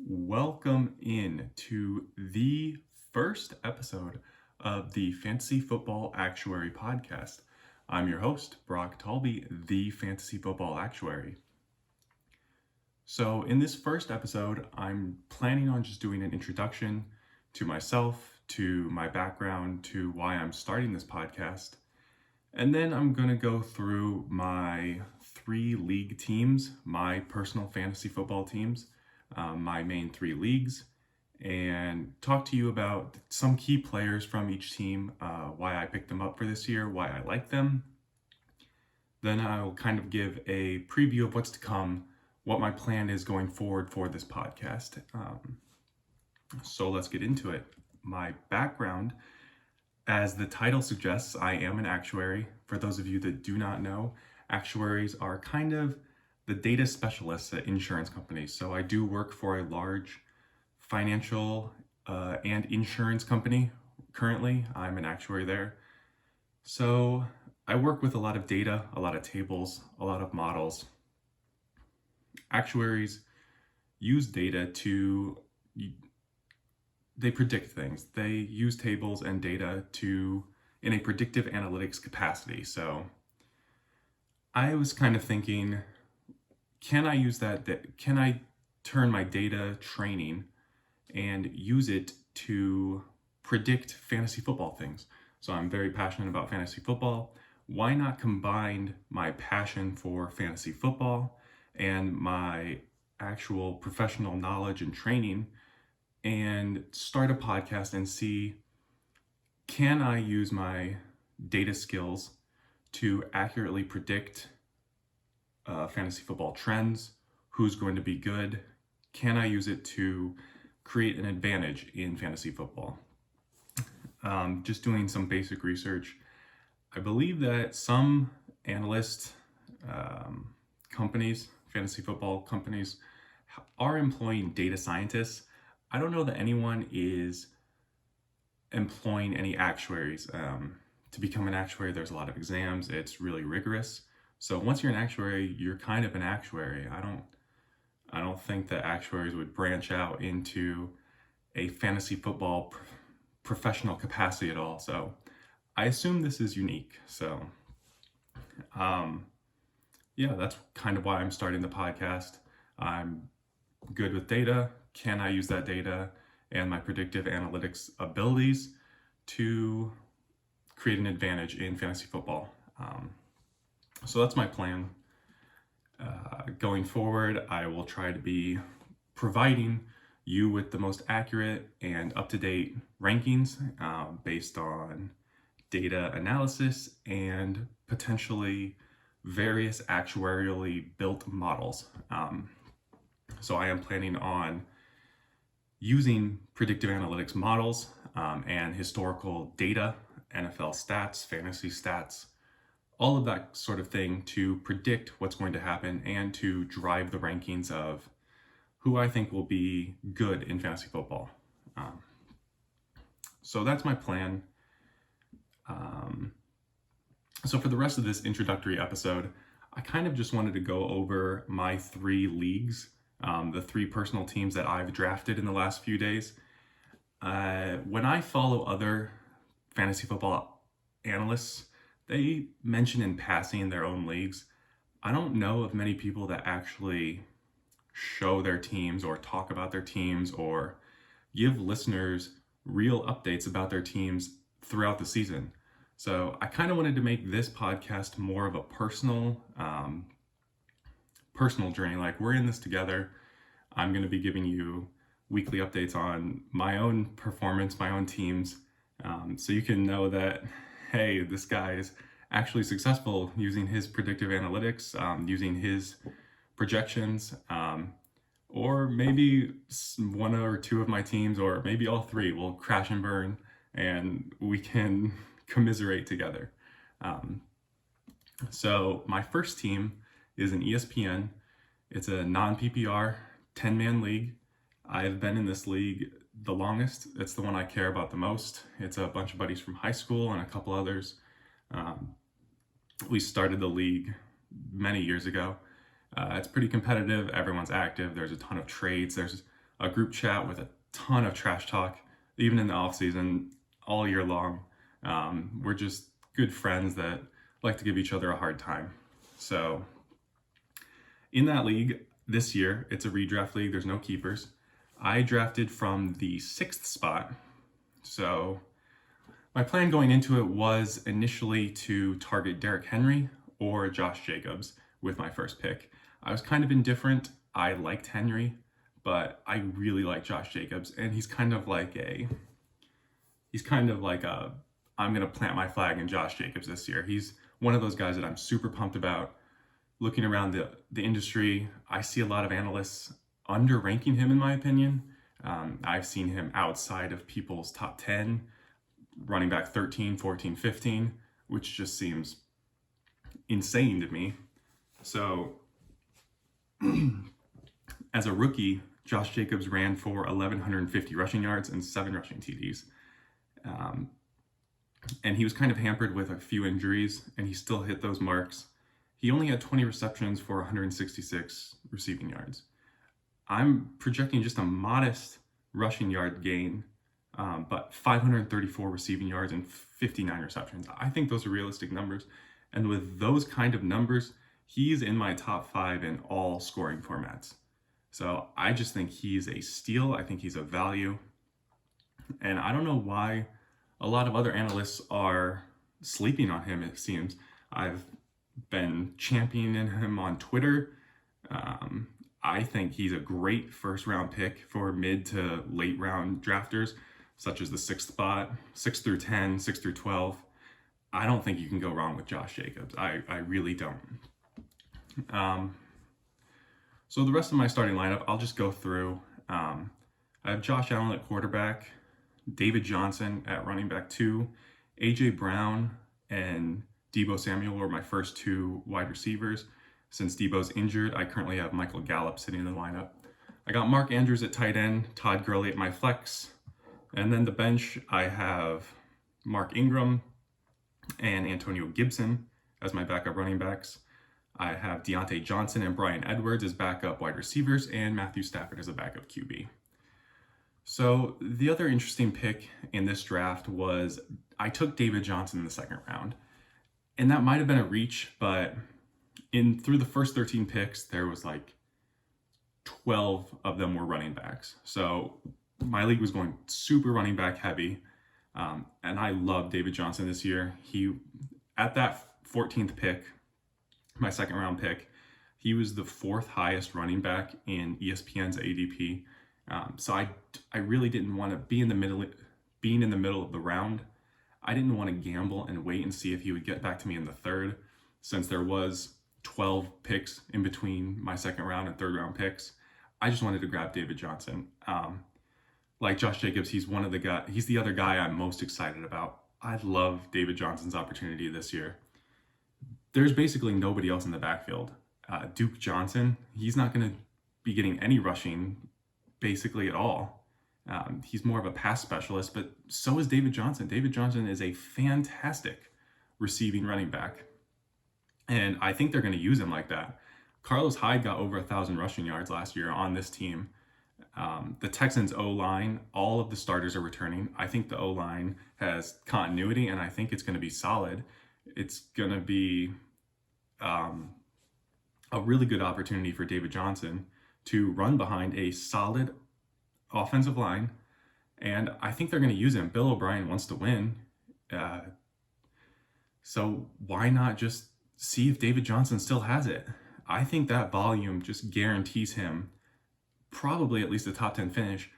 Welcome in to the first episode of the Fantasy Football Actuary podcast. I'm your host, Brock Talby, the Fantasy Football Actuary. So in this first episode, I'm planning on just doing an introduction to myself, to my background, to why I'm starting this podcast. And then I'm going to go through my 3 league teams, my personal fantasy football teams, my main 3 leagues, and talk to you about some key players from each team, why I picked them up for this year, why I like them. Then I'll kind of give a preview of what's to come, what my plan is going forward for this podcast. So let's get into it. My background, as the title suggests, I am an actuary. For those of you that do not know, actuaries are kind of the data specialists at insurance companies. So I do work for a large financial and insurance company. Currently, I'm an actuary there. So I work with a lot of data, a lot of tables, a lot of models. Actuaries use data they predict things. They use tables and data in a predictive analytics capacity. So I was kind of thinking, can I turn my data training and use it to predict fantasy football things? So I'm very passionate about fantasy football. Why not combine my passion for fantasy football and my actual professional knowledge and training and start a podcast and see, can I use my data skills to accurately predict fantasy football trends, who's going to be good? Can I use it to create an advantage in fantasy football? Just doing some basic research, I believe that some analyst companies, fantasy football companies, are employing data scientists. I don't know that anyone is employing any actuaries. To become an actuary, there's a lot of exams. It's really rigorous. So once you're an actuary, you're kind of an actuary. I don't think that actuaries would branch out into a fantasy football professional capacity at all. So I assume this is unique. So yeah, that's kind of why I'm starting the podcast. I'm good with data. Can I use that data and my predictive analytics abilities to create an advantage in fantasy football? So that's my plan. Going forward, I will try to be providing you with the most accurate and up-to-date rankings based on data analysis and potentially various actuarially built models. So I am planning on using predictive analytics models and historical data, NFL stats, fantasy stats, all of that sort of thing to predict what's going to happen and to drive the rankings of who I think will be good in fantasy football. So that's my plan. So for the rest of this introductory episode, I kind of just wanted to go over my 3 leagues, the 3 personal teams that I've drafted in the last few days. When I follow other fantasy football analysts, they mention in passing their own leagues. I don't know of many people that actually show their teams or talk about their teams or give listeners real updates about their teams throughout the season. So I kind of wanted to make this podcast more of a personal journey. Like, we're in this together. I'm going to be giving you weekly updates on my own performance, my own teams, so you can know that, hey, this guy is actually successful using his predictive analytics, using his projections, or maybe 1 or 2 of my teams, or maybe all 3 will crash and burn, and we can commiserate together. So my first team is an ESPN. It's a non-PPR 10-man league. I've been in this league the longest. It's the one I care about the most. It's a bunch of buddies from high school and a couple others. We started the league many years ago. It's pretty competitive. Everyone's active. There's a ton of trades. There's a group chat with a ton of trash talk, even in the off season, all year long. We're just good friends that like to give each other a hard time. So in that league this year, it's a redraft league. There's no keepers. I drafted from the 6th spot. So my plan going into it was initially to target Derrick Henry or Josh Jacobs with my first pick. I was kind of indifferent. I liked Henry, but I really like Josh Jacobs, and he's kind of like a I'm gonna plant my flag in Josh Jacobs this year. He's one of those guys that I'm super pumped about. Looking around the industry, I see a lot of analysts underranking him in my opinion. I've seen him outside of people's top 10, running back 13, 14, 15, which just seems insane to me. So as a rookie, Josh Jacobs ran for 1,150 rushing yards and 7 rushing TDs. And he was kind of hampered with a few injuries, and he still hit those marks. He only had 20 receptions for 166 receiving yards. I'm projecting just a modest rushing yard gain, but 534 receiving yards and 59 receptions. I think those are realistic numbers. And with those kind of numbers, he's in my top 5 in all scoring formats. So I just think he's a steal. I think he's a value. And I don't know why a lot of other analysts are sleeping on him, it seems. I've been championing him on Twitter. I think he's a great first round pick for mid to late round drafters, such as the 6th spot, 6 through 10, 6 through 12. I don't think you can go wrong with Josh Jacobs. I really don't. So the rest of my starting lineup, I'll just go through. I have Josh Allen at quarterback, David Johnson at running back 2, A.J. Brown and Deebo Samuel were my first 2 wide receivers. Since Deebo's injured, I currently have Michael Gallup sitting in the lineup. I got Mark Andrews at tight end, Todd Gurley at my flex, and then the bench, I have Mark Ingram and Antonio Gibson as my backup running backs. I have Deontay Johnson and Bryan Edwards as backup wide receivers, and Matthew Stafford as a backup QB. So the other interesting pick in this draft was I took David Johnson in the 2nd round. And that might have been a reach, but through the first 13 picks, there was like 12 of them were running backs. So my league was going super running back heavy. And I love David Johnson this year. He, at that 14th pick, my 2nd round pick, he was the 4th highest running back in ESPN's ADP. So I really didn't want to being in the middle of the round. I didn't want to gamble and wait and see if he would get back to me in the 3rd, since there was 12 picks in between my 2nd round and 3rd round picks. I just wanted to grab David Johnson. Like Josh Jacobs, he's the other guy I'm most excited about. I love David Johnson's opportunity this year. There's basically nobody else in the backfield. Duke Johnson, he's not going to be getting any rushing basically at all. He's more of a pass specialist, but so is David Johnson. David Johnson is a fantastic receiving running back, and I think they're going to use him like that. Carlos Hyde got over 1,000 rushing yards last year on this team. The Texans O-line, all of the starters are returning. I think the O-line has continuity, and I think it's going to be solid. It's going to be a really good opportunity for David Johnson to run behind a solid offensive line, and I think they're going to use him. Bill O'Brien wants to win, so why not just see if David Johnson still has it? I think that volume just guarantees him probably at least a top 10 finish.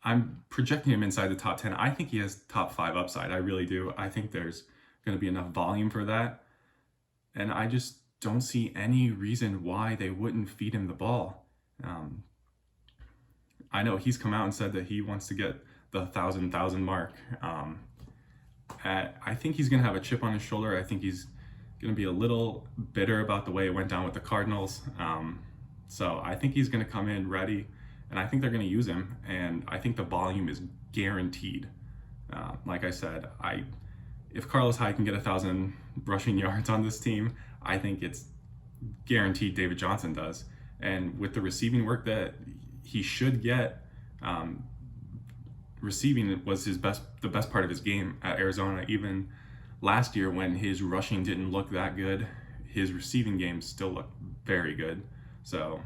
I'm projecting him inside the top 10. I think he has top 5 upside. I really do. I think there's going to be enough volume for that, and I just don't see any reason why they wouldn't feed him the ball. I know he's come out and said that he wants to get the 1,000 mark. I think he's going to have a chip on his shoulder. I think he's going to be a little bitter about the way it went down with the Cardinals. So I think he's going to come in ready, and I think they're going to use him, and I think the volume is guaranteed. Like I said, if Carlos Hyde can get 1,000 rushing yards on this team, I think it's guaranteed David Johnson does. And with the receiving work that he should get, Receiving was the best part of his game at Arizona. Even last year when his rushing didn't look that good, his receiving game still looked very good. So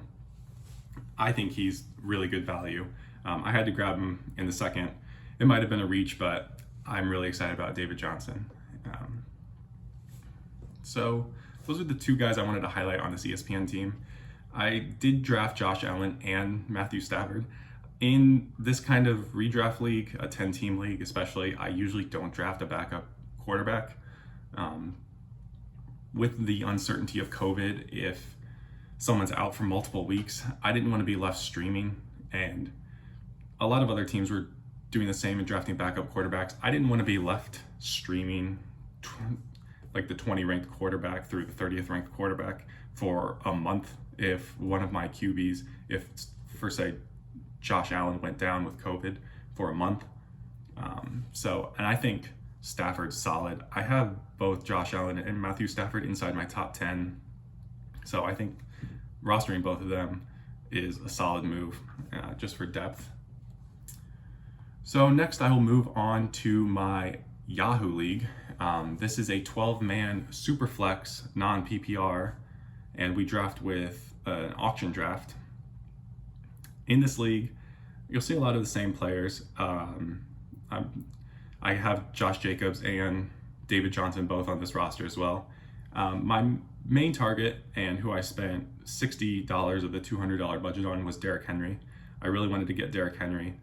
I think he's really good value. I had to grab him in the second. It might have been a reach, but I'm really excited about David Johnson. So those are the two guys I wanted to highlight on this ESPN team. I did draft Josh Allen and Matthew Stafford. In this kind of redraft league, a 10-team league especially, I usually don't draft a backup quarterback. With the uncertainty of COVID, if someone's out for multiple weeks, I didn't want to be left streaming, and a lot of other teams were doing the same and drafting backup quarterbacks. I didn't want to be left streaming like the 20 ranked quarterback through the 30th ranked quarterback for a month if one of my QBs, if for say Josh Allen went down with COVID for a month. And I think Stafford's solid. I have both Josh Allen and Matthew Stafford inside my top 10. So I think rostering both of them is a solid move just for depth. So next I will move on to my Yahoo League. This is a 12-man Superflex non-PPR, and we draft with an auction draft. In this league, you'll see a lot of the same players. I have Josh Jacobs and David Johnson both on this roster as well. My main target and who I spent $60 of the $200 budget on was Derrick Henry. I really wanted to get Derrick Henry.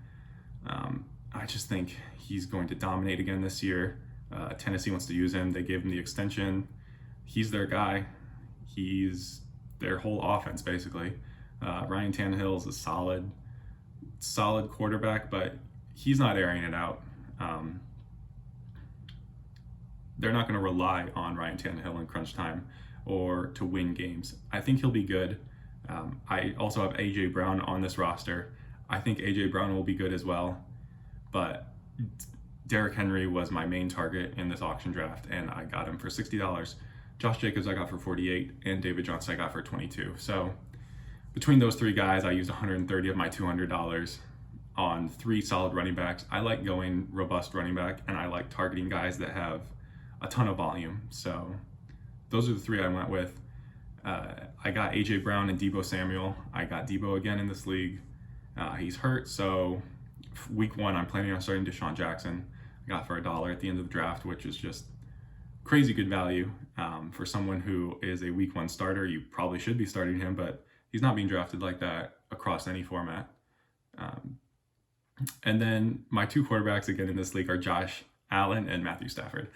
I just think he's going to dominate again this year. Tennessee wants to use him. They gave him the extension. He's their guy. He's their whole offense, basically. Ryan Tannehill is a solid quarterback, but he's not airing it out. They're not going to rely on Ryan Tannehill in crunch time or to win games. I think he'll be good. I also have A.J. Brown on this roster. I think A.J. Brown will be good as well, but Derrick Henry was my main target in this auction draft, and I got him for $60. Josh Jacobs I got for $48, and David Johnson I got for $22. So between those three guys, I used $130 of my $200 on three solid running backs. I like going robust running back, and I like targeting guys that have a ton of volume. So those are the three I went with. I got AJ Brown and Deebo Samuel. I got Deebo again in this league. He's hurt, so week one I'm planning on starting Deshaun Jackson. I got for $1 at the end of the draft, which is just crazy good value. For someone who is a week one starter, you probably should be starting him, but he's not being drafted like that across any format. And then my two quarterbacks again in this league are Josh Allen and Matthew Stafford.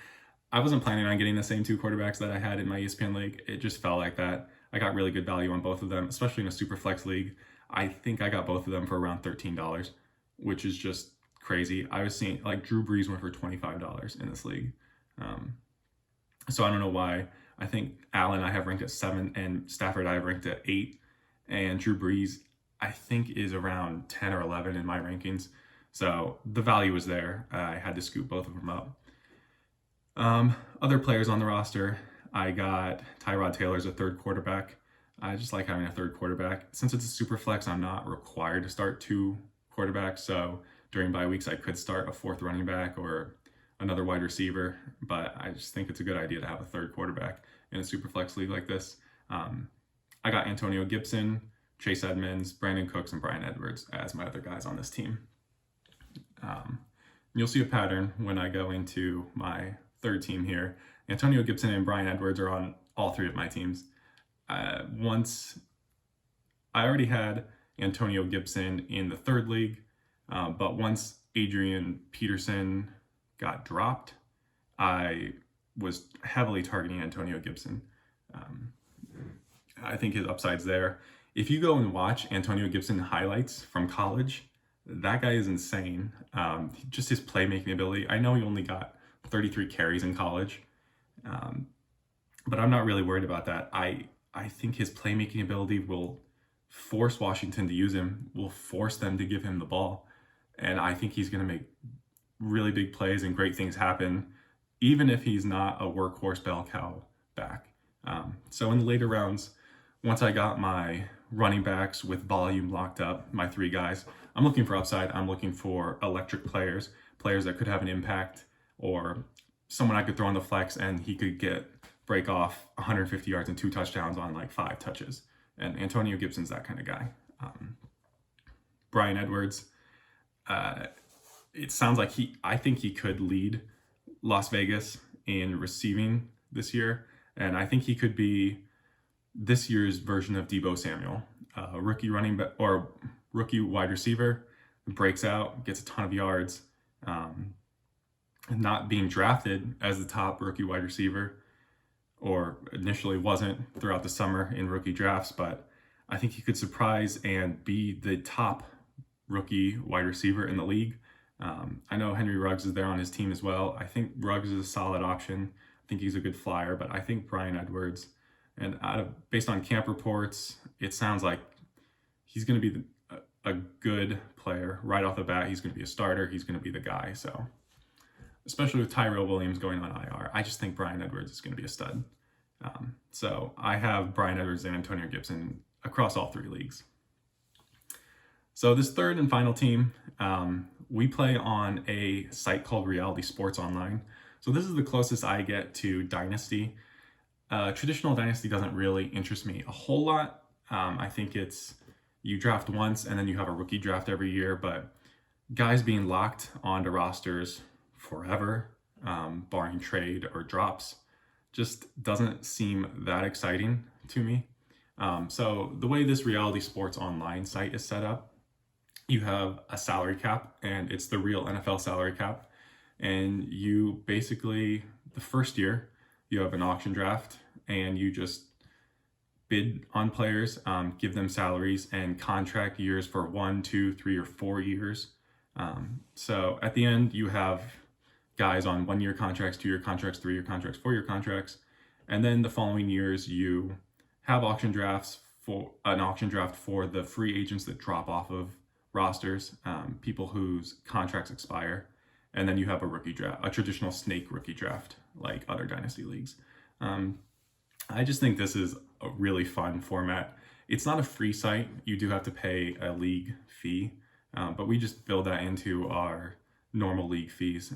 I wasn't planning on getting the same two quarterbacks that I had in my ESPN league. It just felt like that. I got really good value on both of them, especially in a super flex league. I think I got both of them for around $13, which is just crazy. I was seeing like Drew Brees went for $25 in this league. So I don't know why. I think Allen I have ranked at 7 and Stafford I have ranked at 8, and Drew Brees I think is around 10 or 11 in my rankings. So the value was there. I had to scoop both of them up. Other players on the roster, I got Tyrod Taylor as a third quarterback. I just like having a third quarterback. Since it's a super flex, I'm not required to start two quarterbacks. So during bye weeks, I could start a fourth running back or another wide receiver. But I just think it's a good idea to have a third quarterback in a super flex league like this. I got Antonio Gibson, Chase Edmonds, Brandon Cooks, and Brian Edwards as my other guys on this team. You'll see a pattern when I go into my third team here. Antonio Gibson and Brian Edwards are on all three of my teams. Once I already had Antonio Gibson in the third league, but once Adrian Peterson got dropped, I was heavily targeting Antonio Gibson. I think his upside's there. If you go and watch Antonio Gibson highlights from college, that guy is insane. Just his playmaking ability. I know he only got 33 carries in college, but I'm not really worried about that. I think his playmaking ability will force Washington to use him, will force them to give him the ball, and I think he's going to make really big plays and great things happen, even if he's not a workhorse bell cow back. So in the later rounds, once I got my running backs with volume locked up, my 3 guys. I'm looking for upside. I'm looking for electric players, players that could have an impact, or someone I could throw on the flex and he could break off 150 yards and 2 touchdowns on like 5 touches. And Antonio Gibson's that kind of guy. Bryan Edwards, it sounds like I think he could lead Las Vegas in receiving this year. And I think he could be this year's version of Deebo Samuel, rookie running back or rookie wide receiver, breaks out, gets a ton of yards, not being drafted as the top rookie wide receiver, or initially wasn't throughout the summer in rookie drafts, but I think he could surprise and be the top rookie wide receiver in the league. I know Henry Ruggs is there on his team as well. I think Ruggs is a solid option. I think he's a good flyer, but I think Bryan Edwards, and based on camp reports, it sounds like he's going to be a good player right off the bat. He's going to be a starter. He's going to be the guy. So, especially with Tyrell Williams going on IR, I just think Bryan Edwards is going to be a stud. So I have Bryan Edwards and Antonio Gibson across all 3 leagues. So this third and final team, we play on a site called Reality Sports Online. So this is the closest I get to Dynasty. Traditional Dynasty doesn't really interest me a whole lot. I think it's you draft once and then you have a rookie draft every year, but guys being locked onto rosters forever, barring trade or drops, just doesn't seem that exciting to me. So the way this Reality Sports Online site is set up, you have a salary cap, and it's the real NFL salary cap. And you basically, the first year, you have an auction draft, and you just bid on players, give them salaries and contract years for 1, 2, 3, or 4 years. So at the end, you have guys on 1-year contracts, 2-year contracts, 3-year contracts, 4-year contracts. And then the following years, you have auction drafts for the free agents that drop off of rosters, people whose contracts expire. And then you have a rookie draft, a traditional snake rookie draft, like other dynasty leagues. I just think this is a really fun format. It's not a free site. You do have to pay a league fee, but we just build that into our normal league fees.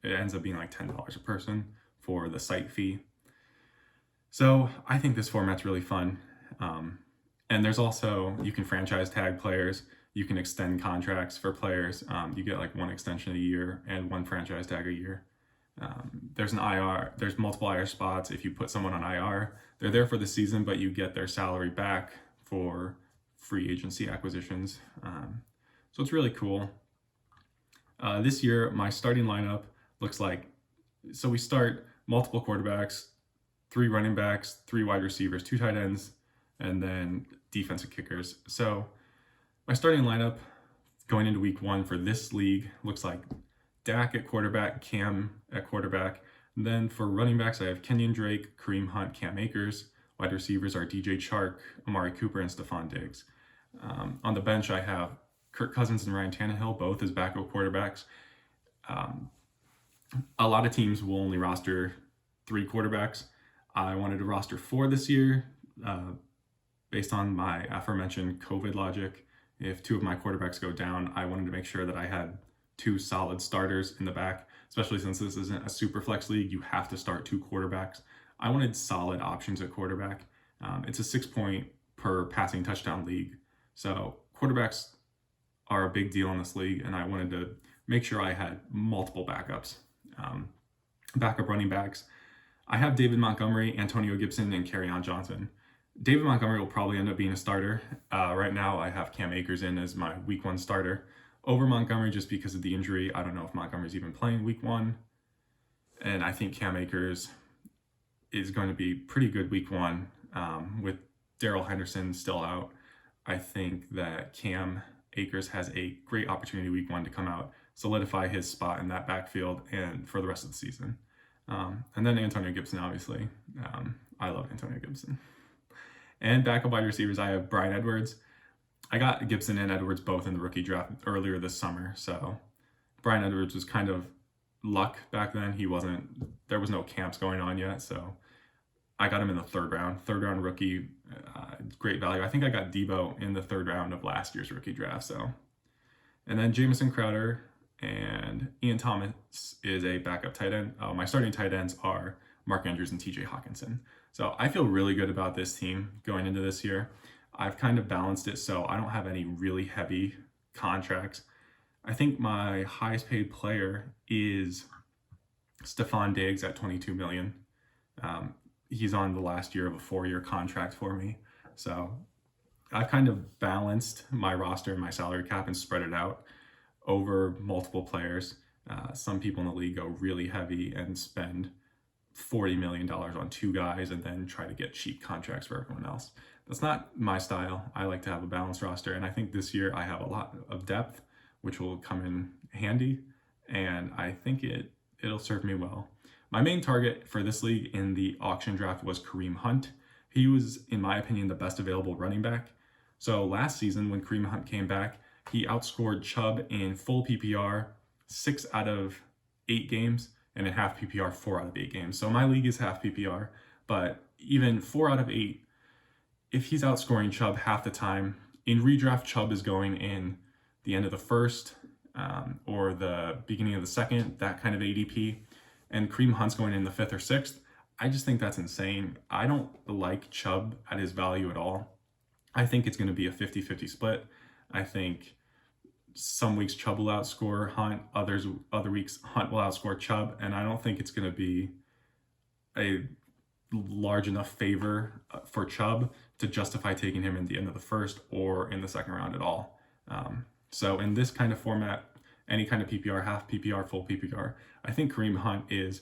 It ends up being like $10 a person for the site fee. So I think this format's really fun. And there's also, you can franchise tag players. You can extend contracts for players. You get like 1 extension a year and 1 franchise tag a year. There's an IR, there's multiple IR spots. If you put someone on IR, they're there for the season, but you get their salary back for free agency acquisitions. So it's really cool. This year, my starting lineup looks like, so we start multiple quarterbacks, 3 running backs, 3 wide receivers, 2 tight ends, and then defensive kickers. So my starting lineup going into week 1 for this league looks like Dak at quarterback, Cam at quarterback. And then for running backs, I have Kenyon Drake, Kareem Hunt, Cam Akers. Wide receivers are DJ Chark, Amari Cooper, and Stephon Diggs. On the bench, I have Kirk Cousins and Ryan Tannehill, both as backup quarterbacks. A lot of teams will only roster 3 quarterbacks. I wanted to roster 4 this year, based on my aforementioned COVID logic. If 2 of my quarterbacks go down, I wanted to make sure that I had 2 solid starters in the back, especially since this isn't a super flex league. You have to start 2 quarterbacks. I wanted solid options at quarterback. It's a 6-point per passing touchdown league. So quarterbacks are a big deal in this league, and I wanted to make sure I had multiple backups. Backup running backs, I have David Montgomery, Antonio Gibson, and Kerryon Johnson. David Montgomery will probably end up being a starter. Right now, I have Cam Akers in as my week 1 starter over Montgomery just because of the injury. I don't know if Montgomery's even playing week 1. And I think Cam Akers is going to be pretty good week 1 with Darrell Henderson still out. I think that Cam Akers has a great opportunity week 1 to come out, solidify his spot in that backfield and for the rest of the season. And then Antonio Gibson, obviously. I love Antonio Gibson. And backup wide receivers, I have Bryan Edwards. I got Gibson and Edwards both in the rookie draft earlier this summer. So Bryan Edwards was kind of luck back then. There was no camps going on yet. So I got him in the third round rookie. great value. I think I got Debo in the 3rd round of last year's rookie draft. And then Jamison Crowder and Ian Thomas is a backup tight end. My starting tight ends are Mark Andrews and TJ Hawkinson. So I feel really good about this team going into this year. I've kind of balanced it so I don't have any really heavy contracts. I think my highest paid player is Stephon Diggs at $22 million. He's on the last year of a 4-year contract for me. So I've kind of balanced my roster and my salary cap and spread it out over multiple players. Some people in the league go really heavy and spend $40 million on 2 guys and then try to get cheap contracts for everyone else. That's not my style. I like to have a balanced roster, and I think this year I have a lot of depth, which will come in handy, and I think it'll serve me well. My main target for this league in the auction draft was Kareem Hunt. He was, in my opinion, the best available running back. So last season when Kareem Hunt came back, he outscored Chubb in full PPR 6 out of 8 games, and in half PPR 4 out of 8 games. So my league is half PPR, but even 4 out of 8, if he's outscoring Chubb half the time, in redraft Chubb is going in the end of the 1st or the beginning of the 2nd, that kind of ADP, and Kareem Hunt's going in the 5th or 6th. I just think that's insane. I don't like Chubb at his value at all. I think it's going to be a 50-50 split. I think some weeks Chubb will outscore Hunt, other weeks Hunt will outscore Chubb, and I don't think it's going to be a large enough favor for Chubb to justify taking him in the end of the 1st or in the 2nd round at all. So in this kind of format, any kind of PPR, half PPR, full PPR, I think Kareem Hunt is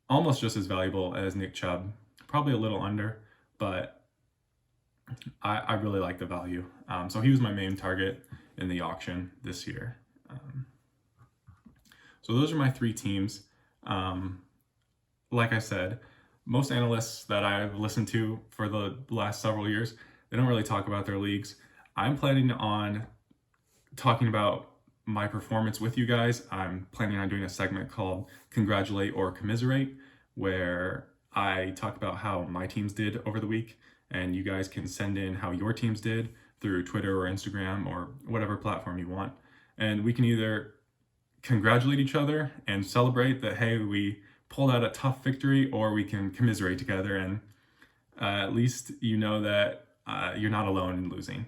almost just as valuable as Nick Chubb, probably a little under, but I really like the value. So he was my main target in the auction this year. So those are my 3 teams. Like I said, most analysts that I've listened to for the last several years, they don't really talk about their leagues. I'm planning on talking about my performance with you guys. I'm planning on doing a segment called Congratulate or Commiserate, where I talk about how my teams did over the week, and you guys can send in how your teams did through Twitter or Instagram or whatever platform you want. And we can either congratulate each other and celebrate that, hey, we pulled out a tough victory, or we can commiserate together and at least you know that you're not alone in losing.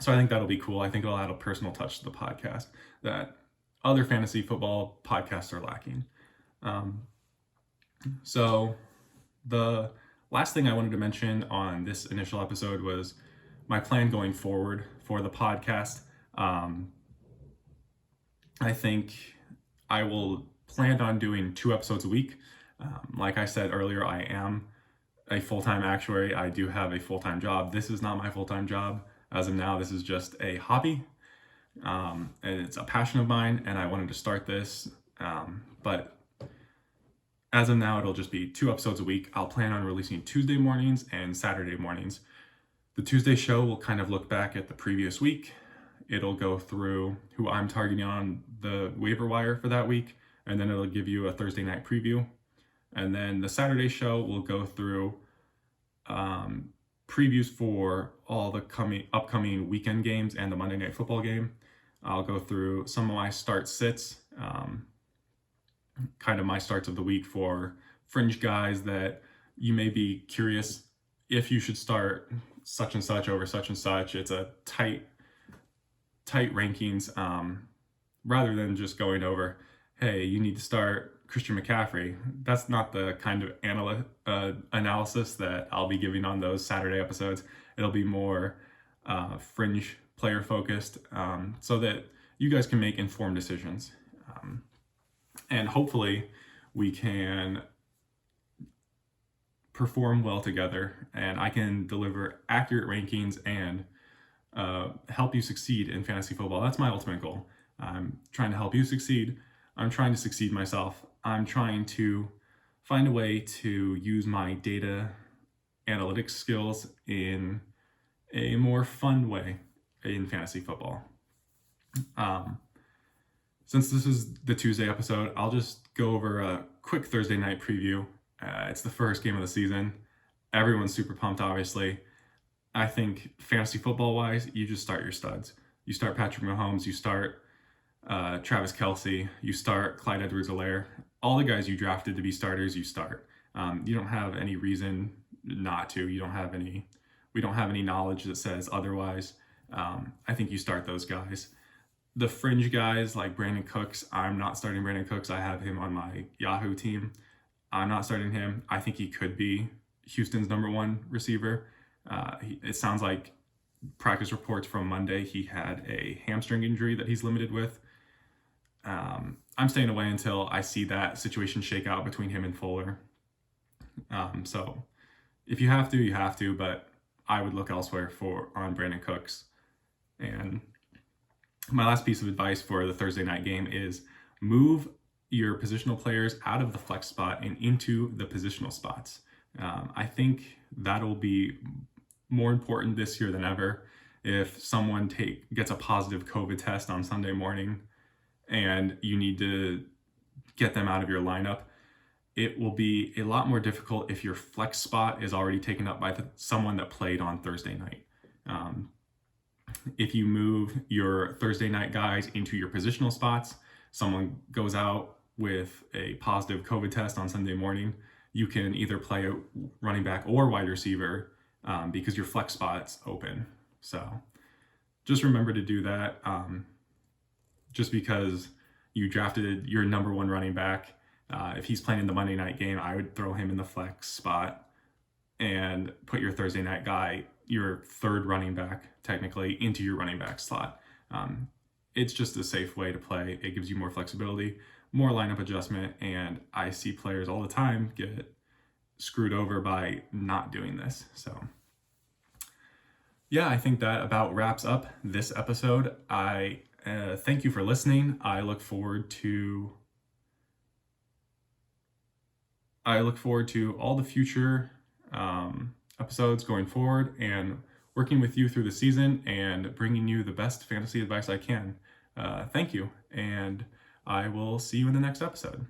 So I think that'll be cool. I think it'll add a personal touch to the podcast that other fantasy football podcasts are lacking. So the last thing I wanted to mention on this initial episode was my plan going forward for the podcast. I think I will plan on doing 2 episodes a week. Like I said earlier, I am a full-time actuary. I do have a full-time job. This is not my full-time job. As of now, this is just a hobby. And it's a passion of mine, and I wanted to start this. But as of now, it'll just be 2 episodes a week. I'll plan on releasing Tuesday mornings and Saturday mornings. The Tuesday show will kind of look back at the previous week. It'll go through who I'm targeting on the waiver wire for that week, and then it'll give you a Thursday night preview. And then the Saturday show will go through previews for all the upcoming weekend games and the Monday Night Football game. I'll go through some of my start-sits, kind of my starts of the week for fringe guys that you may be curious if you should start such and such over such and such. It's a tight rankings, rather than just going over, hey, you need to start Christian McCaffrey. That's not the kind of analysis that I'll be giving on those Saturday episodes. It'll be more fringe player focused, so that you guys can make informed decisions. And hopefully we can perform well together, and I can deliver accurate rankings and help you succeed in fantasy football. That's my ultimate goal. I'm trying to help you succeed. I'm trying to succeed myself. I'm trying to find a way to use my data analytics skills in a more fun way in fantasy football. Since this is the Tuesday episode, I'll just go over a quick Thursday night preview. It's the first game of the season. everyone's super pumped, obviously. I think fantasy football wise, you just start your studs. You start Patrick Mahomes, you start Travis Kelce, you start Clyde Edwards-Helaire. All the guys you drafted to be starters, you start. You don't have any reason not to. We don't have any knowledge that says otherwise. I think you start those guys. The fringe guys like Brandon Cooks, I'm not starting Brandon Cooks. I have him on my Yahoo team. I'm not starting him. I think he could be Houston's #1 receiver. It sounds like practice reports from Monday, he had a hamstring injury that he's limited with. I'm staying away until I see that situation shake out between him and Fuller. So if you have to, you have to, but I would look elsewhere on Brandon Cooks. And my last piece of advice for the Thursday night game is move your positional players out of the flex spot and into the positional spots. I think that'll be more important this year than ever. If someone gets a positive COVID test on Sunday morning and you need to get them out of your lineup, it will be a lot more difficult if your flex spot is already taken up by someone that played on Thursday night. If you move your Thursday night guys into your positional spots, someone goes out with a positive COVID test on Sunday morning, you can either play a running back or wide receiver because your flex spot's open. So just remember to do that. Just because you drafted your #1 running back, if he's playing in the Monday night game, I would throw him in the flex spot and put your Thursday night guy, your third running back, technically, into your running back slot. It's just a safe way to play. It gives you more flexibility, more lineup adjustment, and I see players all the time get screwed over by not doing this. So yeah, I think that about wraps up this episode. I thank you for listening. I look forward to all the future episodes going forward and working with you through the season and bringing you the best fantasy advice I can. Thank you, and I will see you in the next episode.